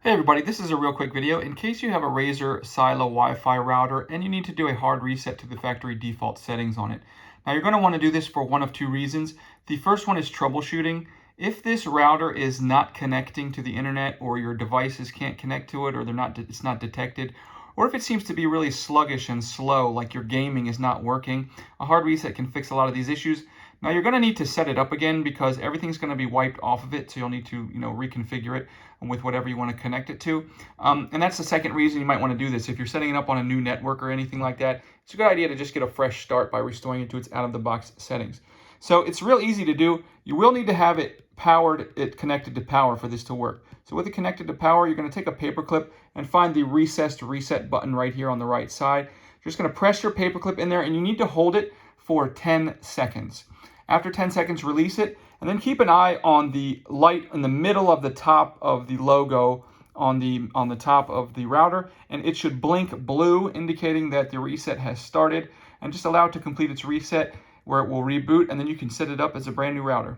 Hey everybody, this is a real quick video. In case you have a Razer Sila Wi-Fi router and you need to do a hard reset to the factory default settings on it. Now you're going to want to do this for one of two reasons. The first one is troubleshooting. If this router is not connecting to the internet, or your devices can't connect to it, or it's not detected, or if it seems to be really sluggish and slow, like your gaming is not working, a hard reset can fix a lot of these issues. Now you're going to need to set it up again because everything's going to be wiped off of it, so you'll need to reconfigure it with whatever you want to connect it to. And that's the second reason you might want to do this. If you're setting it up on a new network or anything like that, it's a good idea to just get a fresh start by restoring it to its out-of-the-box settings. So it's real easy to do. You will need to have it connected to power for this to work. So with it connected to power, you're going to take a paper clip and find the recessed reset button right here on the right side. You're just going to press your paper clip in there, and you need to hold it for 10 seconds. After 10 seconds, release it, and then keep an eye on the light in the middle of the top of the logo on the top of the router, and it should blink blue, indicating that the reset has started, and just allow it to complete its reset where it will reboot, and then you can set it up as a brand new router.